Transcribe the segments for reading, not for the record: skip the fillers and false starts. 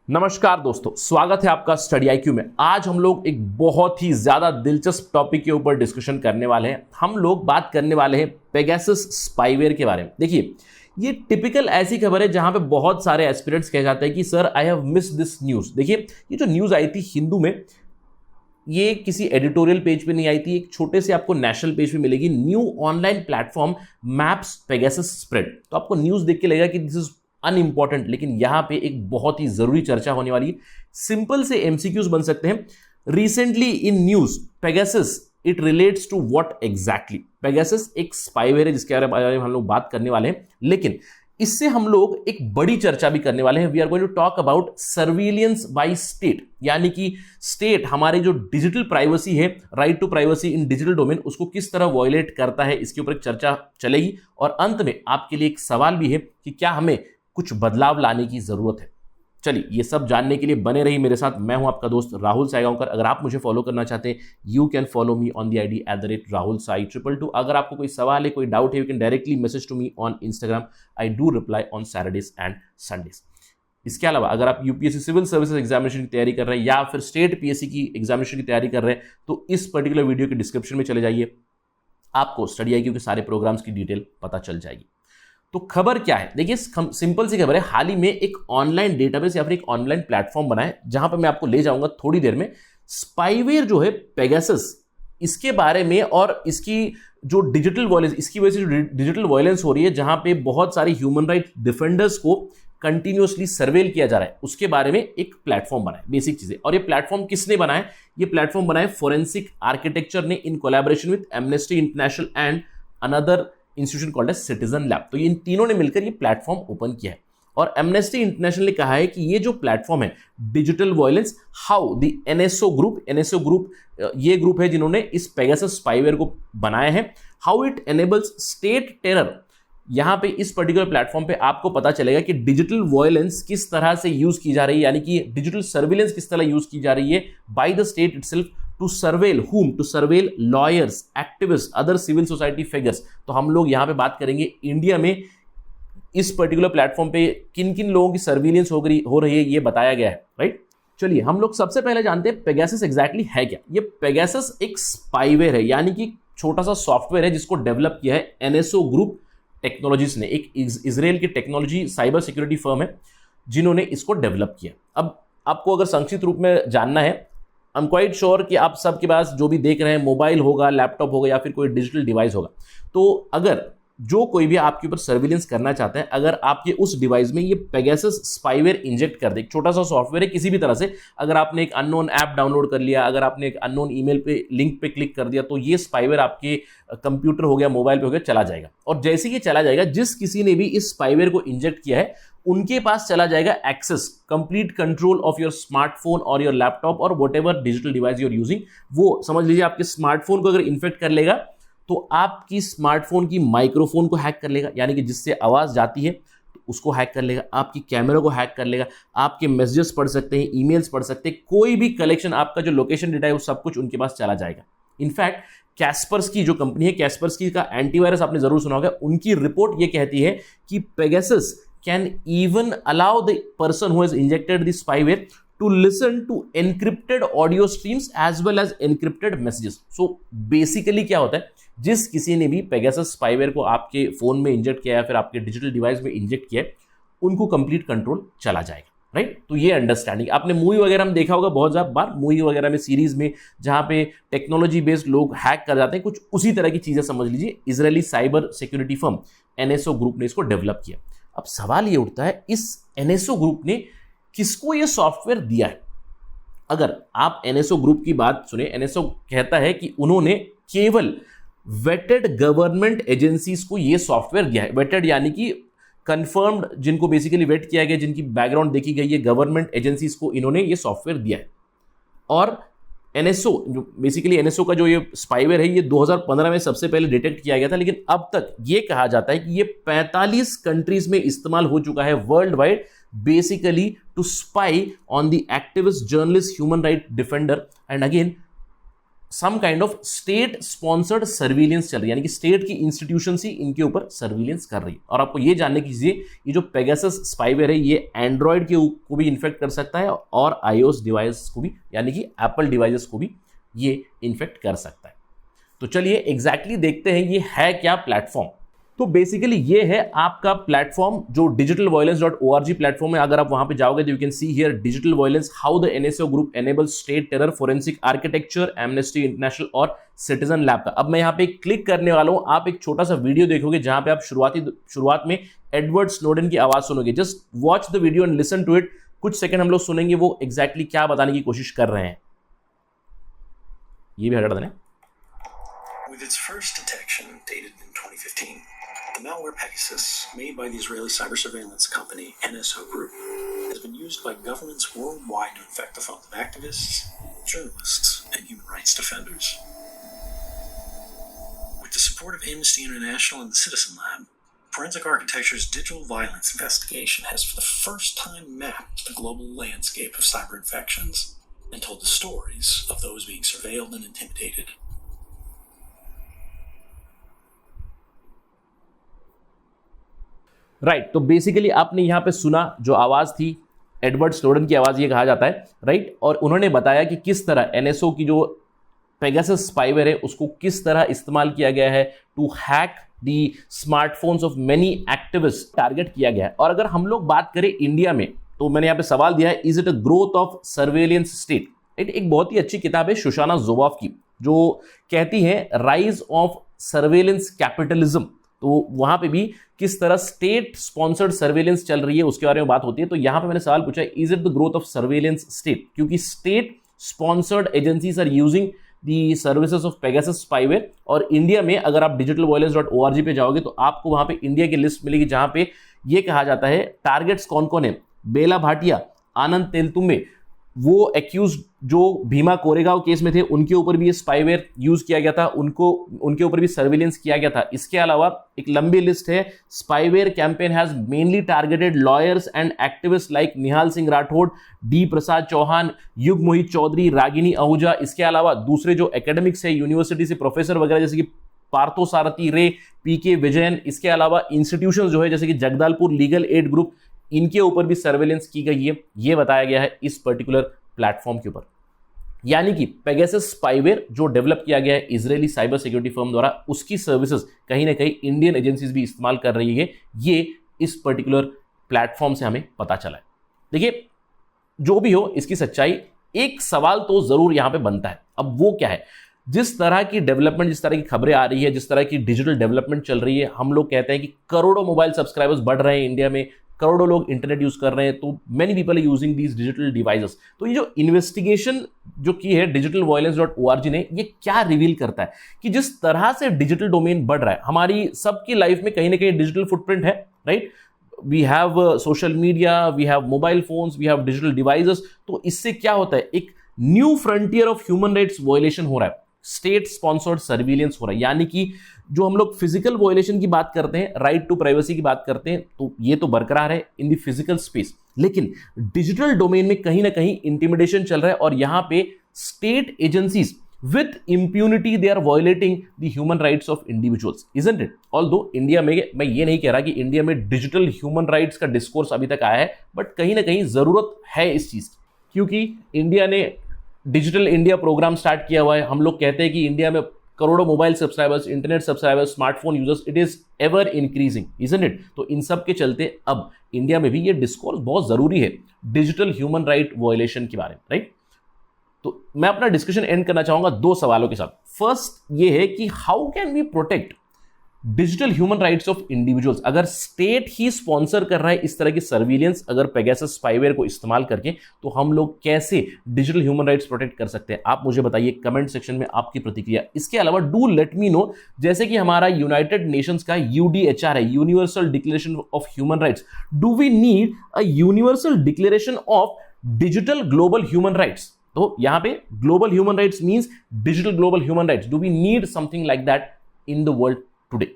नमस्कार दोस्तों, स्वागत है आपका स्टडी आईक्यू में। आज हम लोग एक बहुत ही ज्यादा दिलचस्प टॉपिक के ऊपर डिस्कशन करने वाले हैं। हम लोग बात करने वाले हैं पेगासस स्पाईवेयर के बारे में। देखिए, ये टिपिकल ऐसी खबर है जहां पे बहुत सारे एस्पिरेंट्स कह जाते हैं कि sir I have missed this news. देखिए, ये जो न्यूज आई थी हिंदू में, ये किसी एडिटोरियल पेज पे नहीं आई थी, एक छोटे से आपको नेशनल पेज पे मिलेगी। New online platform maps Pegasus spread. तो आपको न्यूज देख के लगेगा कि दिस इज अनइंपॉर्टेंट, लेकिन यहां पे एक बहुत ही जरूरी चर्चा होने वाली है। सिंपल से एमसीक्यूज बन सकते हैं। Recently in news Pegasus it relates to what exactly. Pegasus एक स्पाईवेयर है जिसके बारे में हम लोग बात करने वाले हैं, लेकिन इससे हम लोग एक बड़ी चर्चा भी करने वाले हैं। We are going to talk about surveillance by state, यानी कि स्टेट हमारी जो डिजिटल प्राइवेसी है, right to privacy in digital domain, उसको किस तरह वॉयलेट करता है, इसके ऊपर एक चर्चा चलेगी। और अंत में आपके लिए एक सवाल भी है कि क्या हमें कुछ बदलाव लाने की जरूरत है। चलिए, ये सब जानने के लिए बने रही मेरे साथ। मैं हूं आपका दोस्त राहुल साईगांवकर। अगर आप मुझे फॉलो करना चाहते हैं, you can follow me on the ID @RahulSai222। अगर आपको कोई सवाल है, कोई डाउट है, you can directly message to me on Instagram. I do reply on Saturdays and Sundays. इसके अलावा अगर आप यूपीएससी सिविल सर्विसेज एग्जामिनेशन की तैयारी कर रहे हैं या फिर स्टेट पीएससी की एग्जामिनेशन की तैयारी कर रहे हैं, तो इस पर्टिकुलर वीडियो के डिस्क्रिप्शन में चले जाइए। आपको स्टडी आईक्यू के सारे प्रोग्राम्स की डिटेल पता चल जाएगी। तो खबर क्या है? देखिए, सिंपल सी खबर है। हाल ही में एक ऑनलाइन डेटाबेस या फिर एक ऑनलाइन प्लेटफॉर्म बना है जहां पर मैं आपको ले जाऊंगा थोड़ी देर में। स्पाईवेयर जो है पेगासस, इसके बारे में और इसकी जो डिजिटल वायलेंस, इसकी वजह से जो डिजिटल वायलेंस हो रही है, जहां पे बहुत सारे ह्यूमन राइट डिफेंडर्स को कंटिन्यूअसली सर्वेल किया जा रहा है, उसके बारे में एक प्लेटफॉर्म बना है। बेसिक चीजें। और ये प्लेटफॉर्म किसने बनाया? ये प्लेटफॉर्म बनाया फोरेंसिक आर्किटेक्चर ने in collaboration with Amnesty International and another institution called as Citizen Lab. तो इन तीनों ने मिलकर ये प्लेटफॉर्म ओपन किया है। और एमनेस्टी इंटरनेशनल ने कहा है कि ये जो प्लेटफॉर्म है digital violence, how the NSO group, ये ग्रुप है जिन्होंने इस पेगासस स्पाईवेयर को बनाया है, how it enables state terror. यहां पे इस पर्टिकुलर प्लेटफॉर्म पे आपको पता चलेगा कि डिजिटल वायलेंस किस तरह से यूज की जा रही है, यानी कि डिजिटल सर्विलेंस किस तरह यूज की जा रही है by the state itself to surveil whom? To surveil lawyers, activist, other civil society figures. तो हम लोग यहां पे बात करेंगे इंडिया में इस पर्टिकुलर प्लेटफॉर्म पे किन किन लोगों की सर्विलेंस हो रही है, ये बताया गया है। राइट, चलिए हम लोग सबसे पहले जानते हैं पेगासस एग्जैक्टली है क्या। ये पेगासस एक स्पाईवेयर है, यानी कि छोटा सा सॉफ्टवेयर है जिसको डेवलप किया है एनएसओ ग्रुप टेक्नोलॉजीज ने। एक इजराइल की टेक्नोलॉजी साइबर सिक्योरिटी फर्म है जिन्होंने इसको डेवलप किया। अब आपको अगर संक्षिप्त रूप में जानना है, आई एम क्वाइट श्योर कि आप सबके पास जो भी देख रहे हैं, मोबाइल होगा, लैपटॉप होगा या फिर कोई डिजिटल डिवाइस होगा। तो अगर जो कोई भी आपके ऊपर सर्विलेंस करना चाहते हैं, अगर आपके उस डिवाइस में ये पेगासस स्पाईवेयर इंजेक्ट कर दे, छोटा सा सॉफ्टवेयर है किसी भी तरह से, अगर आपने एक अननोन ऐप डाउनलोड कर लिया, अगर आपने एक अननोन ईमेल पे लिंक पे क्लिक कर दिया, तो ये स्पाईवेयर आपके कंप्यूटर हो गया, मोबाइल पे हो गया, चला जाएगा। और जैसे ही चला जाएगा, जिस किसी ने भी इस स्पाईवेयर को इंजेक्ट किया है उनके पास चला जाएगा access, complete control of your smartphone और योर लैपटॉप और whatever digital device you are using. वो समझ लीजिए आपके स्मार्टफोन को अगर इन्फेक्ट कर लेगा तो आपकी स्मार्टफोन की माइक्रोफोन को हैक कर लेगा, यानी कि जिससे आवाज जाती है तो उसको हैक कर लेगा, आपकी कैमरा को हैक कर लेगा, आपके मैसेजेस पढ़ सकते हैं, ईमेल्स पढ़ सकते हैं, कोई भी कलेक्शन, आपका जो लोकेशन डेटा है वो सब कुछ उनके पास चला जाएगा। इनफैक्ट कैस्पर्सकी जो कंपनी है, कैस्पर्सकी का एंटीवायरस आपने जरूर सुना होगा, उनकी रिपोर्ट ये कहती है कि Pegasus can even allow the person who has injected the spyware to listen to encrypted audio streams as well as encrypted messages. So basically क्या होता है, जिस किसी ने भी पेगासस स्पाईवेयर को आपके फोन में इंजेक्ट किया या फिर आपके डिजिटल डिवाइस में इंजेक्ट किया, उनको कंप्लीट कंट्रोल चला जाएगा। राइट, तो ये अंडरस्टैंडिंग आपने मूवी वगैरह में देखा होगा, बहुत ज्यादा बार मूवी वगैरह में, सीरीज में, जहां पे टेक्नोलॉजी बेस्ड लोग हैक कर जाते हैं, कुछ उसी तरह की चीजें समझ लीजिए। Israeli cyber security firm NSO group ने इसको डेवलप किया। अब सवाल ये उठता है, इस एनएसओ ग्रुप ने किसको ये सॉफ्टवेयर दिया है? अगर आप एनएसओ ग्रुप की बात सुने, एनएसओ कहता है कि उन्होंने केवल वेटेड गवर्नमेंट एजेंसीज को ये सॉफ्टवेयर दिया है। वेटेड यानी कि कंफर्म्ड, जिनको बेसिकली वेट किया गया, जिनकी बैकग्राउंड देखी गई है, गवर्नमेंट एजेंसीज को इन्होंने ये सॉफ्टवेयर दिया है। और एनएसओ, जो बेसिकली एनएसओ का जो ये स्पाईवेयर है, ये 2015 में सबसे पहले डिटेक्ट किया गया था, लेकिन अब तक ये कहा जाता है कि ये 45 कंट्रीज में इस्तेमाल हो चुका है world wide, basically to spy on the activist, journalist, human right defender and again some kind of state sponsored surveillance चल रही है, यानी कि स्टेट की इंस्टीट्यूशन ही इनके ऊपर सर्विलेंस कर रही है। और आपको ये जानने कीजिए, ये जो पेगासस स्पाईवेयर है ये एंड्रॉयड को भी इन्फेक्ट कर सकता है और iOS डिवाइस को भी, यानी कि एप्पल डिवाइसेस को भी ये इन्फेक्ट कर सकता है। तो चलिए एग्जैक्टली देखते हैं ये है क्या प्लेटफॉर्म। तो बेसिकली ये है आपका प्लेटफॉर्म जो digitalviolence.org प्लेटफॉर्म है। अगर आप वहां पे जाओगे तो you can see here digital violence, how the NSO group enables state terror, forensic architecture, amnesty international और सिटीजन लैब का। अब मैं यहाँ पे क्लिक करने वाला हूं, आप एक छोटा सा वीडियो देखोगे जहां पे आप शुरुआत में एडवर्ड स्नोडेन की आवाज सुनोगे। Just watch the video and listen to it. कुछ सेकंड हम लोग सुनेंगे वो एग्जैक्टली क्या बताने की कोशिश कर रहे हैं। ये भी हटा देना। With its first detection dated in 2015, the malware Pegasus, made by the Israeli cyber surveillance company NSO Group, has been used by governments worldwide to infect the phones of activists, journalists, and human rights defenders. With the support of Amnesty International and the Citizen Lab, Forensic Architecture's digital violence investigation has for the first time mapped the global landscape of cyber infections and told the stories of those being surveilled and intimidated. Right तो basically आपने यहां पे सुना जो आवाज थी Edward Snowden की आवाज ये कहा जाता है, राइट। और उन्होंने बताया कि किस तरह एनएसओ की जो पेगासस स्पाईवेयर है उसको किस तरह इस्तेमाल किया गया है to hack the smartphones of many activist, target किया गया है। और अगर हम लोग बात करें इंडिया में, तो मैंने यहां पे सवाल दिया है, is it a growth of surveillance state. एक बहुत ही अच्छी किताब है शोशाना जोवाफ की, जो कहती है राइज ऑफ सर्वेलेंस कैपिटलिज्म। तो वहां पे भी किस तरह स्टेट स्पॉन्सर्ड सर्वेलेंस चल रही है उसके बारे में बात होती है। तो यहां पे मैंने सवाल पूछा है, is it the growth of surveillance state, क्योंकि state sponsored agencies are using the services of Pegasus spyware. और इंडिया में अगर आप digitalviolence.org पे जाओगे तो आपको वहां पे इंडिया की लिस्ट मिलेगी जहां पे ये कहा जाता है टारगेट्स कौन कौन है। बेला भाटिया, आनंद तेलतुम्बे, वो एक्यूज जो भीमा कोरेगांव केस में थे उनके ऊपर भी ये स्पाईवेयर यूज किया गया था, उनके ऊपर भी सर्विलेंस किया गया था। इसके अलावा एक लंबी लिस्ट है। Spyware campaign has mainly targeted lawyers and activist like Nihal Singh Rathore, D Prasad Chauhan, Yug Mohit Chaudhary, Ragini Ahuja. इसके अलावा दूसरे जो एकेडमिक्स है, यूनिवर्सिटी से प्रोफेसर वगैरह जैसे कि पार्थो सारथी रे, पीके विजयन, इसके अलावा इंस्टीट्यूशन जो है जैसे कि जगदलपुर लीगल एड ग्रुप, इनके ऊपर भी सर्वेलेंस की गई है। ये बताया गया है इस पर्टिकुलर प्लेटफॉर्म के ऊपर। यानी कि पेगासस स्पाईवेयर जो डेवलप किया गया है इजरायली साइबर सिक्योरिटी फर्म द्वारा, उसकी सर्विसेज कहीं ना कहीं इंडियन एजेंसीज भी इस्तेमाल कर रही है। ये इस पर्टिकुलर प्लेटफॉर्म से हमें पता चला है। देखिए जो भी हो इसकी सच्चाई, एक सवाल तो जरूर यहां पे बनता है। अब वो क्या है, जिस तरह की डेवलपमेंट, जिस तरह की खबरें आ रही है, जिस तरह की डिजिटल डेवलपमेंट चल रही है, हम लोग कहते हैं कि करोड़ों मोबाइल सब्सक्राइबर्स बढ़ रहे हैं इंडिया में, करोड़ों लोग इंटरनेट यूज कर रहे हैं, तो many people are using these digital devices. तो ये जो इन्वेस्टिगेशन जो की है digitalviolence.org ने, ये क्या रिवील करता है कि जिस तरह से डिजिटल डोमेन बढ़ रहा है, हमारी सबकी लाइफ में कहीं ना कहीं डिजिटल फुटप्रिंट है, right. We have social media, we have mobile phones, we have digital devices. तो इससे क्या होता है, एक new frontier of human rights violation हो रहा है, स्टेट स्पॉन्सर्ड सर्विलेंस हो रहा है। यानी कि जो हम लोग फिजिकल वायलेशन की बात करते हैं, राइट टू प्राइवेसी की बात करते हैं, तो ये तो बरकरार है इन द फिजिकल स्पेस, लेकिन डिजिटल डोमेन में कहीं ना कहीं इंटिमिडेशन चल रहा है। और यहां पे state agencies with impunity they are violating the human rights of individuals, isn't it? Although India में, मैं ये नहीं कह रहा कि इंडिया में डिजिटल ह्यूमन राइट्स का डिस्कोर्स अभी तक आया है, बट कहीं ना कहीं जरूरत है इस चीज की, क्योंकि इंडिया ने डिजिटल इंडिया प्रोग्राम स्टार्ट किया हुआ है। हम लोग कहते हैं कि इंडिया में करोड़ों mobile subscribers, internet subscribers, smartphone users, it is ever increasing, isn't it? तो इन सब के चलते अब इंडिया में भी ये डिस्कोर्स बहुत जरूरी है डिजिटल ह्यूमन राइट वायलेशन के बारे में, राइट। तो मैं अपना डिस्कशन एंड करना चाहूंगा दो सवालों के साथ। फर्स्ट ये है कि how can we protect digital human rights of individuals. अगर स्टेट ही स्पॉन्सर कर रहा है इस तरह की सर्विलेंस, अगर पेगासस स्पाईवेयर को इस्तेमाल करके, तो हम लोग कैसे डिजिटल ह्यूमन राइट्स प्रोटेक्ट कर सकते हैं? आप मुझे बताइए कमेंट सेक्शन में आपकी प्रतिक्रिया। इसके अलावा डू लेट मी नो, जैसे कि हमारा यूनाइटेड नेशंस का यूडीएचआर है, universal declaration of human rights, do we need a universal declaration of digital global human rights? तो यहां पे global human rights means digital global human rights. Do we need something like that in the world today,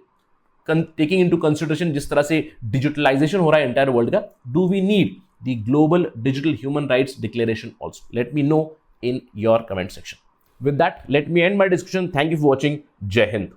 taking into consideration जिस तरह से digitalisation हो रहा है entire world का? Do we need the global digital human rights declaration also? Let me know in your comment section. With that let me and my discussion. Thank you for watching. जय हिंद.